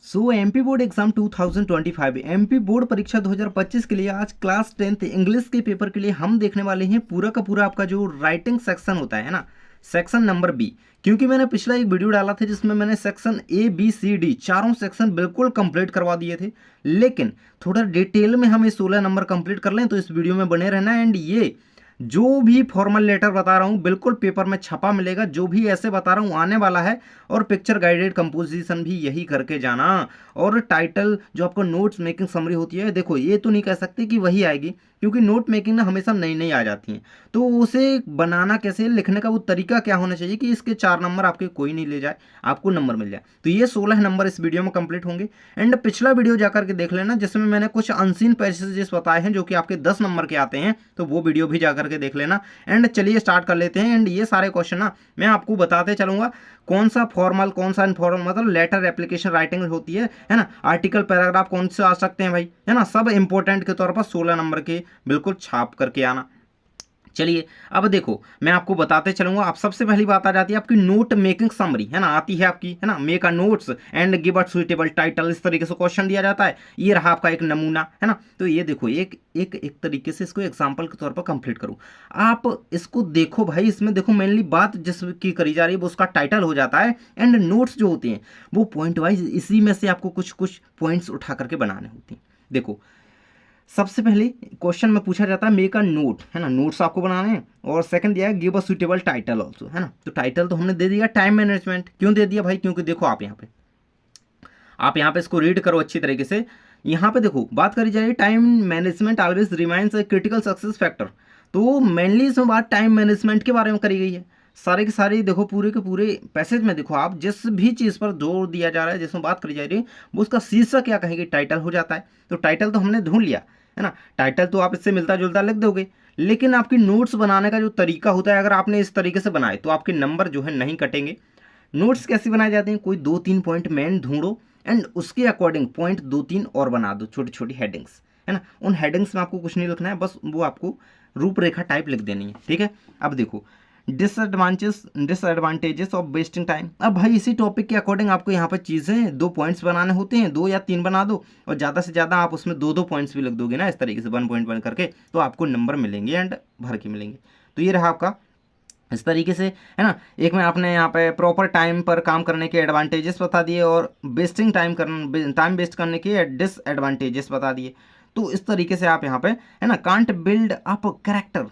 MP board exam 2025 MP board परीक्षा 2025 के लिए आज क्लास 10th इंग्लिश के पेपर के लिए हम देखने वाले हैं पूरा का पूरा आपका जो राइटिंग सेक्शन होता है ना, सेक्शन नंबर बी। क्योंकि मैंने पिछला एक वीडियो डाला था जिसमें मैंने section A B C D चारों सेक्शन बिल्कुल कंप्लीट करवा दिए थे, लेकिन थोड़ा डिटेल में हम 16 नंबर कंप्लीट कर लें तो इस वीडियो में बने रहना। एंड ये जो भी फॉर्मल लेटर बता रहा हूँ बिल्कुल पेपर में छपा मिलेगा, जो भी ऐसे बता रहा हूँ आने वाला है। और पिक्चर गाइडेड कंपोजिशन भी यही करके जाना। और टाइटल जो आपको नोट्स मेकिंग समरी होती है, देखो ये तो नहीं कह सकते कि वही आएगी, क्योंकि नोट मेकिंग ना हमेशा नई नई आ जाती हैं। तो उसे बनाना कैसे, लिखने का वो तरीका क्या होना चाहिए कि इसके 4 नंबर आपके कोई नहीं ले जाए, आपको नंबर मिल जाए। तो ये 16 नंबर इस वीडियो में कंप्लीट होंगे। एंड पिछला वीडियो जाकर के देख लेना जिसमें मैंने कुछ अनसीन पैसेजेस बताए हैं जो कि आपके 10 नंबर के आते हैं, तो वो वीडियो भी जाकर के देख लेना। एंड चलिए स्टार्ट कर लेते हैं। एंड ये सारे क्वेश्चन ना मैं आपको बताते चलूंगा कौन सा फॉर्मल कौन सा इनफॉर्मल, मतलब लेटर एप्लीकेशन राइटिंग होती है ना, आर्टिकल पैराग्राफ कौन से आ सकते हैं भाई, है ना, सब इंपॉर्टेंट के तौर पर 16 नंबर के बिल्कुल छाप करके आना। चलिए अब देखो मैं आपको बताते चलूंगा। आप सबसे पहली बात आ जाती है आपकी नोट मेकिंग समरी, है ना, आती है आपकी, है ना, make a notes and give a suitable title, इस तरीके से क्वेश्चन दिया जाता है। ये रहा आपका एक नमूना, है ना। तो ये देखो एक एक एक तरीके से इसको एग्जाम्पल के तौर पर कंप्लीट करूँ। आप इसको देखो भाई, इसमें देखो मेनली बात जिसकी करी जा रही है वो उसका टाइटल हो जाता है। एंड नोट्स जो होते हैं वो पॉइंट वाइज इसी में से आपको कुछ कुछ पॉइंट्स उठा करके बनाने होते हैं। देखो सबसे पहले क्वेश्चन में पूछा जाता है मेक अ नोट, है ना, नोट्स आपको बनाने हैं। और सेकंड दिया है give a suitable title also, है ना। तो टाइटल तो हमने दे दिया टाइम मैनेजमेंट। क्यों दे दिया भाई, क्योंकि देखो आप यहाँ पे इसको रीड करो अच्छी तरीके से। यहाँ पे देखो बात करी जा रही है time management always remains a critical success factor. तो मेनली इसमें बात टाइम मैनेजमेंट के बारे में करी गई है। सारे के सारे देखो पूरे के पूरे पैसेज में देखो आप जिस भी चीज़ पर जोर दिया जा रहा है, जिसमें बात करी जा रही है, वो उसका शीर्षक क्या कहेंगे, टाइटल हो जाता है। तो टाइटल तो हमने ढूंढ लिया, है ना। टाइटल तो आप इससे मिलता जुलता लिख दोगे, लेकिन आपकी नोट्स बनाने का जो तरीका होता है, अगर आपने इस तरीके से बनाए तो आपके नंबर जो है नहीं कटेंगे। नोट्स कैसे बनाए जाते हैं, कोई 2-3 पॉइंट मेन ढूंढो एंड उसके अकॉर्डिंग पॉइंट 2-3 और बना दो, छोटी छोटी हेडिंग्स, है ना। उन हेडिंग्स में आपको कुछ नहीं लिखना है, बस वो आपको रूपरेखा टाइप लिख देनी है, ठीक है। अब देखो डिसएडवांटेजेस ऑफ वेस्टिंग टाइम। अब भाई इसी टॉपिक के अकॉर्डिंग आपको यहाँ पर चीज़ें 2 पॉइंट्स बनाने होते हैं, 2 या 3 बना दो, और ज़्यादा से ज़्यादा आप उसमें 2-2 पॉइंट्स भी लिख दोगे ना, इस तरीके से 1 पॉइंट बन करके, तो आपको नंबर मिलेंगे एंड भर के मिलेंगे। तो ये रहा आपका इस तरीके से, है ना। एक में आपने यहाँ पे प्रॉपर टाइम पर काम करने के एडवांटेजेस बता दिए और वेस्टिंग टाइम वेस्ट करने के डिसएडवांटेजेस बता दिए। तो इस तरीके से आप यहाँ पे, है ना, कांट बिल्ड अप कैरेक्टर,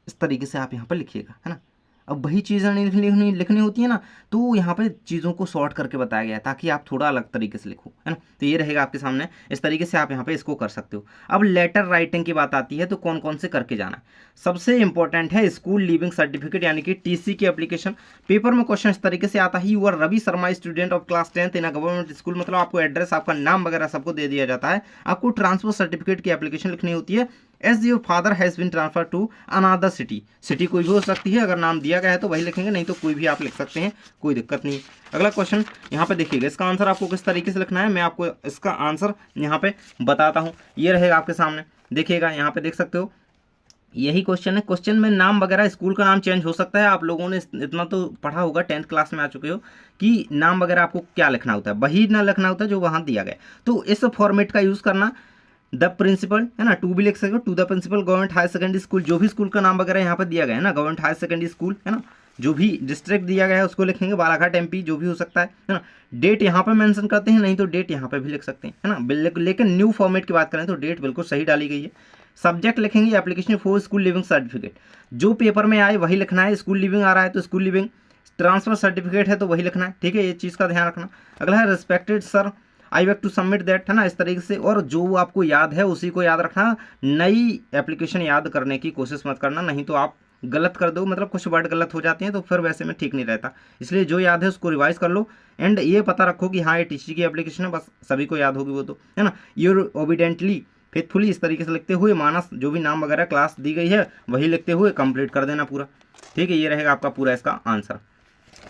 इस तरीके से आप यहाँ पे लिखिएगा, है ना। अब वही चीज़ें लिखनी होती है ना, तो यहाँ पे चीज़ों को शॉर्ट करके बताया गया है ताकि आप थोड़ा अलग तरीके से लिखो, है ना। तो ये रहेगा आपके सामने, इस तरीके से आप यहाँ पे इसको कर सकते हो। अब लेटर राइटिंग की बात आती है तो कौन कौन से करके जाना है। सबसे इंपॉर्टेंट है स्कूल लीविंग सर्टिफिकेट यानी कि टीसी की एप्लीकेशन। पेपर में क्वेश्चन इस तरीके से आता है, you are Ravi Sharma student of class 10th in a government school, मतलब आपको एड्रेस, आपका नाम वगैरह सबको दे दिया जाता है। आपको ट्रांसफर सर्टिफिकेट की एप्लीकेशन लिखनी होती है। As your father has been transfer to another city, city कोई भी हो सकती है, अगर नाम दिया गया है तो वही लिखेंगे, नहीं तो कोई भी आप लिख सकते हैं, कोई दिक्कत नहीं। अगला क्वेश्चन यहाँ पे देखिएगा, इसका आंसर आपको किस तरीके से लिखना है मैं आपको इसका आंसर यहाँ पे बताता हूँ। ये रहेगा आपके सामने, देखिएगा यहाँ पे देख सकते हो, यही क्वेश्चन है। क्वेश्चन में नाम वगैरह स्कूल का नाम चेंज हो सकता है, आप लोगों ने इतना तो पढ़ा होगा, 10th क्लास में आ चुके हो कि नाम वगैरह आपको क्या लिखना होता है, वही ना लिखना होता है जो वहाँ दिया गया। तो इस फॉर्मेट का यूज़ करना, द प्रिंसिपल, है ना, टू भी लिख सकते हो, to the principal government higher secondary school, जो भी स्कूल का नाम वगैरह यहाँ पर दिया गया है ना, गवर्नमेंट हायर सेकेंडरी स्कूल, है ना, जो भी डिस्ट्रिक्ट दिया गया है उसको लिखेंगे, बालाघाट एमपी जो भी हो सकता है ना। डेट यहाँ पे मेंशन करते हैं, नहीं तो डेट यहाँ पे भी लिख सकते हैं, है ना। लेकिन न्यू फॉर्मेट की बात करें तो डेट बिल्कुल सही डाली गई है। सब्जेक्ट लिखेंगे application for school leaving certificate, जो पेपर में आए वही लिखना है। स्कूल लिविंग आ रहा है तो स्कूल लिविंग, ट्रांसफर सर्टिफिकेट है तो वही लिखना है, ठीक है, ये चीज़ का ध्यान रखना। अगला है respected sir I beg to submit that, है ना, इस तरीके से। और जो आपको याद है उसी को याद रखना, नई एप्लीकेशन याद करने की कोशिश मत करना, नहीं तो आप गलत कर दो, मतलब कुछ वर्ड गलत हो जाते हैं तो फिर वैसे में ठीक नहीं रहता। इसलिए जो याद है उसको रिवाइज कर लो एंड ये पता रखो कि हाँ ये टीसी की एप्लीकेशन है, बस सभी को याद होगी वो तो, है ना। यूर ओबिडेंटली फेथफुली, इस तरीके से लिखते हुए, मानस जो भी नाम वगैरह क्लास दी गई है वही लिखते हुए कंप्लीट कर देना पूरा, ठीक है। ये रहेगा आपका पूरा इसका आंसर।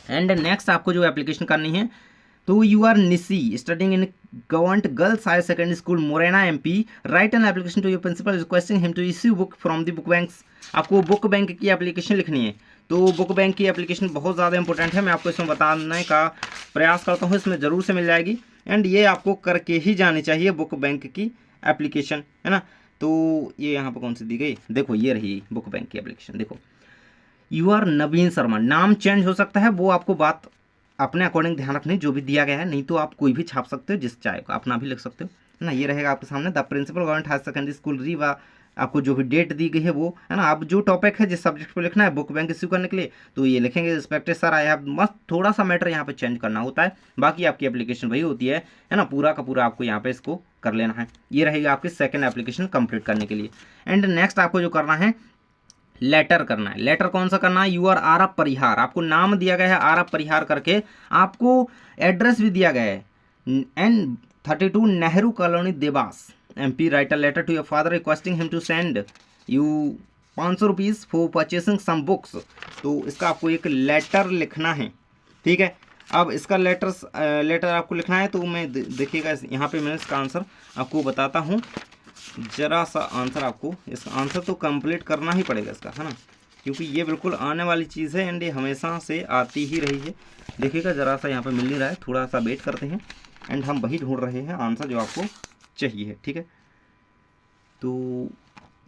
एंड नेक्स्ट आपको जो एप्लीकेशन करनी है, तो you are Nishi studying in government girls higher secondary school Morena MP, write an application to your principal requesting him to issue book from the book banks. आपको बुक बैंक की application लिखनी है, तो बुक बैंक की application बहुत ज़्यादा important है, मैं आपको इसमें बताने का प्रयास करता हूँ, इसमें ज़रूर से मिल जाएगी। एंड ये आपको करके ही जानी चाहिए बुक बैंक की एप्लीकेशन, है ना। तो ये यहाँ पर कौन सी दी गई, देखो ये रही बुक बैंक की एप्लीकेशन। देखो यू आर नवीन शर्मा, नाम चेंज हो सकता है, वो आपको बात अपने अकॉर्डिंग ध्यान रखनी जो भी दिया गया है, नहीं तो आप कोई भी छाप सकते हो, जिस चाहे अपना भी लिख सकते हो, है ना। ये रहेगा आपके सामने, the principal government higher secondary school Rewa, आपको जो भी डेट दी गई है वो, है ना। आप जो टॉपिक है जिस सब्जेक्ट पे लिखना है बुक बैंक इश्यू करने के लिए, तो ये लिखेंगे रिस्पेक्टेड सर आई हैव, मस्त थोड़ा सा मैटर यहाँ पे चेंज करना होता है, बाकी आपकी एप्लीकेशन वही होती है ना। पूरा का पूरा आपको यहाँ पे इसको कर लेना है। ये रहेगा आपकी सेकेंड एप्लीकेशन कंप्लीट करने के लिए। एंड नेक्स्ट आपको जो करना है लेटर करना है। लेटर कौन सा करना है, यू आर आर एफ परिहार, आपको नाम दिया गया है आर एफ परिहार करके, आपको एड्रेस भी दिया गया है N32 Nehru colony Dewas MP, write a letter to your father requesting him to send you 500 rupees for purchasing some books. तो इसका आपको एक लेटर लिखना है, ठीक है। अब इसका लेटर आपको लिखना है, तो मैं देखिएगा यहाँ पे मैं इसका आंसर आपको बताता हूँ। जरा सा आंसर आपको, इस आंसर तो कंप्लीट करना ही पड़ेगा इसका, है ना, क्योंकि ये बिल्कुल आने वाली चीज़ है एंड ये हमेशा से आती ही रही है। देखिएगा जरा सा यहाँ पे मिल नहीं रहा है, थोड़ा सा वेट करते हैं एंड हम वही ढूंढ रहे हैं आंसर जो आपको चाहिए, ठीक है। तो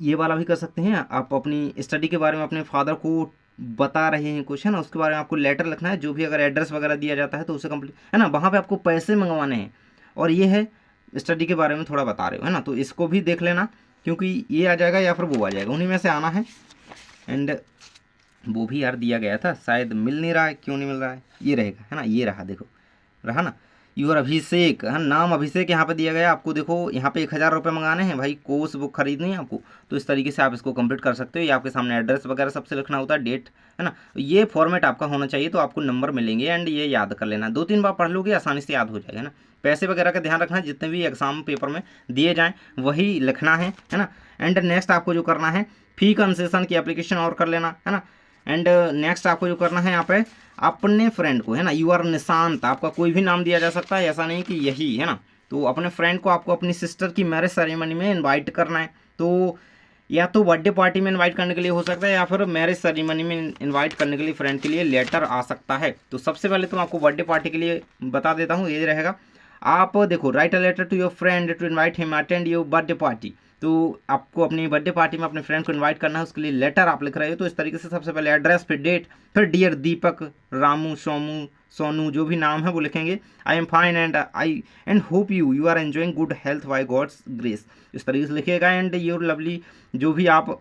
ये वाला भी कर सकते हैं, आप अपनी स्टडी के बारे में अपने फादर को बता रहे हैं कुछ, है ना, उसके बारे में आपको लेटर लिखना है, जो भी अगर एड्रेस वगैरह दिया जाता है तो उसे कंप्लीट, है ना, वहाँ पे आपको पैसे मंगवाने हैं, और ये है स्टडी के बारे में थोड़ा बता रहे हो, है ना, तो इसको भी देख लेना, क्योंकि ये आ जाएगा या फिर वो आ जाएगा, उन्हीं में से आना है। एंड वो भी यार दिया गया था, शायद मिल नहीं रहा है, क्यों नहीं मिल रहा है, ये रहेगा, है ना, ये रहा, देखो रहा ना, यूर अभिषेक, हाँ नाम अभिषेक यहाँ पे दिया गया आपको। देखो यहाँ पे 1000 रुपये मंगाने हैं भाई, कोर्स बुक खरीदनी है आपको, तो इस तरीके से आप इसको कंप्लीट कर सकते हो। ये आपके सामने एड्रेस वगैरह सबसे लिखना होता है, डेट, है ना, ये फॉर्मेट आपका होना चाहिए, तो आपको नंबर मिलेंगे एंड ये याद कर लेना, 2-3 बार पढ़ लोगे आसानी से याद हो जाएगा ना। पैसे वगैरह का ध्यान रखना, जितने भी एग्जाम पेपर में दिए जाएँ वही लिखना है ना। एंड नेक्स्ट आपको जो करना है फी कंसेशन की एप्लीकेशन और कर लेना, है ना। एंड नेक्स्ट आपको जो करना है यहाँ पे अपने फ्रेंड को, है ना, यू आर निशांत, आपका कोई भी नाम दिया जा सकता है, ऐसा नहीं कि यही, है ना। तो अपने फ्रेंड को आपको अपनी सिस्टर की मैरिज सेरेमनी में इनवाइट करना है, तो या तो बर्थडे पार्टी में इनवाइट करने के लिए हो सकता है, या फिर मैरिज सेरेमनी में इनवाइट करने के लिए फ्रेंड के लिए लेटर आ सकता है। तो सबसे पहले तो मैं आपको बर्थडे पार्टी के लिए बता देता हूँ, ये रहेगा, आप देखो write a letter to your friend to invite him attend your birthday party. तो आपको अपनी बर्थडे पार्टी में अपने फ्रेंड को इनवाइट करना है, उसके लिए लेटर आप लिख रहे हो, तो इस तरीके से सबसे पहले एड्रेस, फिर डेट, फिर डियर दीपक, रामू, सोमू, सोनू, जो भी नाम है वो लिखेंगे। I am fine and hope you are enjoying good health by God's grace, इस तरीके से लिखिएगा। एंड योर लवली, जो भी आप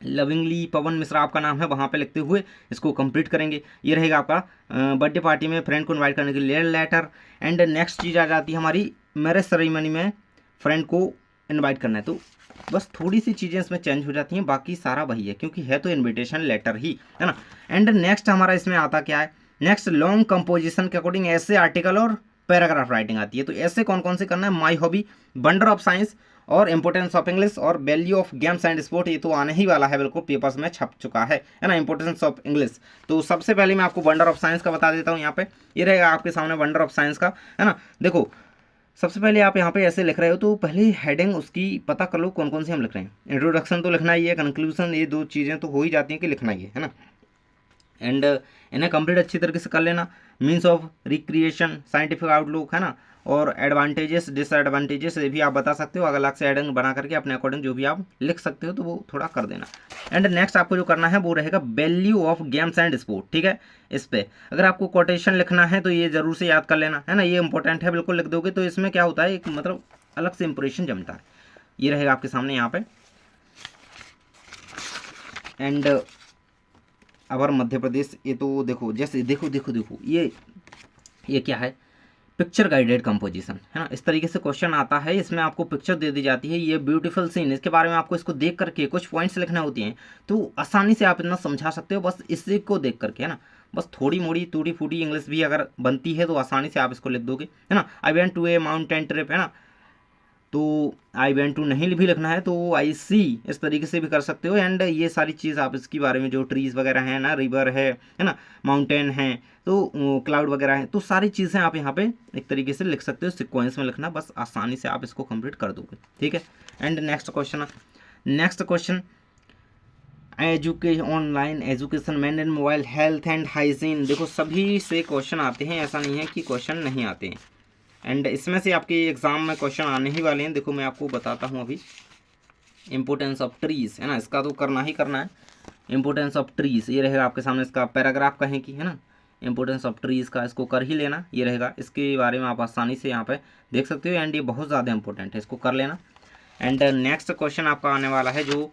लविंगली पवन मिश्रा आपका नाम है, वहाँ पे लिखते हुए इसको कंप्लीट करेंगे। ये रहेगा आपका बर्थडे पार्टी में फ्रेंड को इनवाइट करने के लिए लेटर। एंड नेक्स्ट चीज़ आ जाती है हमारी मैरिज सेरेमनी में फ्रेंड को इनवाइट करना है, तो बस थोड़ी सी चीज़ें इसमें चेंज हो जाती हैं, बाकी सारा वही है, क्योंकि है तो इनविटेशन लेटर ही, है ना। एंड नेक्स्ट हमारा इसमें आता क्या है, नेक्स्ट लॉन्ग कंपोजिशन के अकॉर्डिंग ऐसे आर्टिकल और पैराग्राफ राइटिंग आती है। तो ऐसे कौन कौन से करना है, my hobby, wonder of science और इंपोर्टेंस ऑफ इंग्लिश और value of games and sport, ये तो आने ही वाला है, बिल्कुल पेपर्स में छप चुका है ना, इंपोर्टेंस ऑफ इंग्लिश। तो सबसे पहले मैं आपको वंडर ऑफ साइंस का बता देता हूँ, यहाँ पे ये रहेगा आपके सामने वंडर ऑफ साइंस का, है ना। देखो सबसे पहले आप यहाँ पे ऐसे लिख रहे हो, तो पहले हेडिंग उसकी पता कर लो कौन कौन सी हम लिख रहे हैं। इंट्रोडक्शन तो लिखना ही है, कंक्लूजन, ये 2 चीज़ें तो हो ही जाती हैं कि लिखना ही है ना। एंड इन्हें कंप्लीट अच्छी तरीके से कर लेना। Means of recreation, scientific outlook, है ना, और एडवांटेजेस डिसएडवांटेजेस ये भी आप बता सकते हो, अलग से हेडिंग बना करके अपने अकॉर्डिंग जो भी आप लिख सकते हो, तो वो थोड़ा कर देना। एंड नेक्स्ट आपको जो करना है वो रहेगा value of games and sport, ठीक है। इस पे अगर आपको कोटेशन लिखना है तो ये जरूर से याद कर लेना, है ना, ये इंपॉर्टेंट है, बिल्कुल लिख दोगे तो इसमें क्या होता है, एक मतलब अलग से इंप्रेशन जमता है। ये रहेगा आपके सामने यहाँ पे। एंड अवर मध्य प्रदेश, ये तो देखो जैसे देखो ये क्या है, पिक्चर गाइडेड कंपोजिशन, है ना, इस तरीके से क्वेश्चन आता है, इसमें आपको पिक्चर दे दी जाती है, ये ब्यूटीफुल सीन, इसके बारे में आपको इसको देख करके कुछ पॉइंट्स लिखने होती हैं, तो आसानी से आप इतना समझा सकते हो बस इसी को देख करके, है ना। बस थोड़ी मोड़ी टूटी फूटी इंग्लिश भी अगर बनती है तो आसानी से आप इसको लिख दोगे, है ना। I went to a mountain trip, है ना, तो आई वेंट टू नहीं भी लिखना है तो आई सी, इस तरीके से भी कर सकते हो। एंड ये सारी चीज़ आप इसके बारे में जो ट्रीज़ वगैरह हैं ना, रिवर है ना, माउंटेन है, तो क्लाउड वगैरह है, तो सारी चीज़ें आप यहाँ पे एक तरीके से लिख सकते हो, सिक्वेंस में लिखना, बस आसानी से आप इसको कंप्लीट कर दोगे, ठीक है। And next question online education, man and mobile, health and hygiene, देखो सभी से क्वेश्चन आते हैं, ऐसा नहीं है कि क्वेश्चन नहीं आते हैं। एंड इसमें से आपके एग्जाम में क्वेश्चन आने ही वाले हैं। देखो मैं आपको बताता हूँ अभी, इम्पोर्टेंस ऑफ ट्रीज है ना, इसका तो करना ही करना है। इम्पोर्टेंस ऑफ ट्रीज ये रहेगा आपके सामने, इसका पैराग्राफ कहें कि है ना, इम्पोर्टेंस ऑफ ट्रीज का, इसको कर ही लेना, ये रहेगा। इसके बारे में आप आसानी से यहाँ पे देख सकते हो एंड ये बहुत ज़्यादा इंपॉर्टेंट है, इसको कर लेना। एंड नेक्स्ट क्वेश्चन आपका आने वाला है जो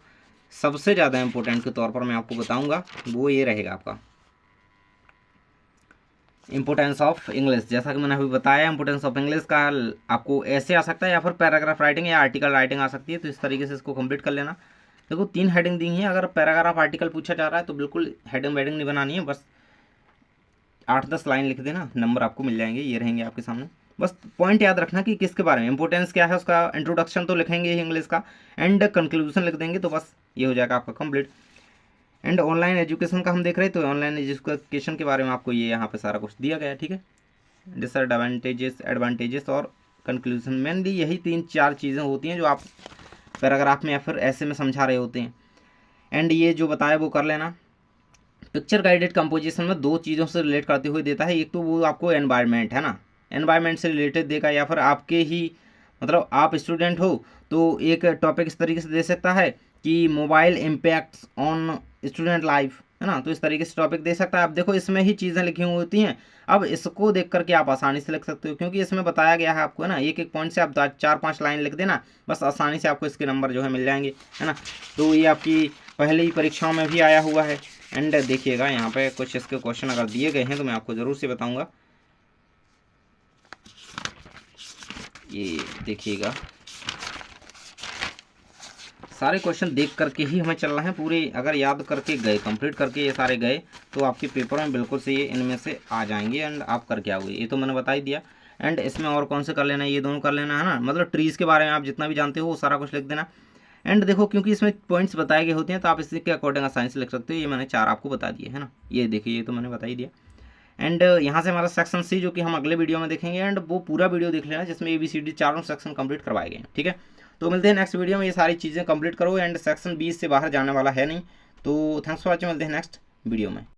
सबसे ज़्यादा इंपॉर्टेंट के तौर पर मैं आपको बताऊंगा, वो ये रहेगा आपका इंपॉर्टेंस ऑफ इंग्लिश। जैसा कि मैंने अभी बताया, इंपॉर्टेंस ऑफ इंग्लिश का आपको ऐसे आ सकता है या फिर पैराग्राफ राइटिंग या आर्टिकल राइटिंग आ सकती है, तो इस तरीके से इसको कंप्लीट कर लेना। देखो 3 हेडिंग दी है, अगर पैराग्राफ आर्टिकल पूछा जा रहा है तो बिल्कुल हेडिंग वेडिंग नहीं बनानी है, बस 8-10 लाइन लिख देना, नंबर आपको मिल जाएंगे, ये रहेंगे आपके सामने। बस पॉइंट याद रखना कि किसके बारे में, इंपॉर्टेंस क्या है उसका, इंट्रोडक्शन तो लिखेंगे ही इंग्लिश का, एंड कंक्लूजन लिख देंगे, तो बस ये हो जाएगा आपका कंप्लीट। एंड ऑनलाइन एजुकेशन का हम देख रहे हैं, तो ऑनलाइन एजुकेशन के बारे में आपको ये यहाँ पे सारा कुछ दिया गया है, ठीक है। डिसएडवांटेजेस, एडवांटेजेस और कंक्लूजन, मेनली यही 3-4 चीज़ें होती हैं जो आप पैराग्राफ में या फिर ऐसे में समझा रहे होते हैं। एंड ये जो बताया वो कर लेना। पिक्चर गाइडेड कंपोजिशन में 2 चीज़ों से रिलेट करते हुए देता है, एक तो वो आपको एनवायरनमेंट है ना, एनवायरनमेंट से रिलेटेड देगा, या फिर आपके ही मतलब आप स्टूडेंट हो तो एक टॉपिक इस तरीके से दे सकता है कि mobile impacts on student life, है ना, तो इस तरीके से टॉपिक दे सकता है। अब देखो इसमें ही चीज़ें लिखी हुई होती हैं, अब इसको देख करके आप आसानी से लिख सकते हो, क्योंकि इसमें बताया गया है आपको, है ना, एक एक पॉइंट से आप 4-5 लाइन लिख देना, बस आसानी से आपको इसके नंबर जो है मिल जाएंगे, है ना। तो ये आपकी पहले ही परीक्षाओं में भी आया हुआ है। एंड देखिएगा यहाँ पे कुछ इसके क्वेश्चन अगर दिए गए हैं तो मैं आपको ज़रूर से बताऊँगा, ये देखिएगा सारे क्वेश्चन देख करके ही हमें चलना है, पूरे अगर याद करके गए, कंप्लीट करके ये सारे गए, तो आपके पेपर में बिल्कुल से ये इनमें से आ जाएंगे एंड आप करके आओगे, ये तो मैंने बता ही दिया। एंड इसमें और कौन से कर लेना है, ये दोनों कर लेना है ना, मतलब ट्रीज़ के बारे में आप जितना भी जानते हो वो सारा कुछ लिख देना। एंड देखो क्योंकि इसमें पॉइंट्स बताए गए होते हैं तो आप इसके अकॉर्डिंग आसानी से लिख सकते हो, ये मैंने 4 आपको बता दिए, है ना, ये देखिए ये तो मैंने बता ही दिया। एंड यहाँ से हमारा सेक्शन सी जो कि हम अगले वीडियो में देखेंगे, एंड वो पूरा वीडियो देख लेना जिसमें ABCD चारों सेक्शन कंप्लीट करवाए गए हैं, ठीक है। तो मिलते हैं नेक्स्ट वीडियो में, ये सारी चीज़ें कंप्लीट करो, एंड सेक्शन 20 से बाहर जाने वाला है नहीं। तो थैंक्स फॉर वॉचिंग, मिलते हैं नेक्स्ट वीडियो में।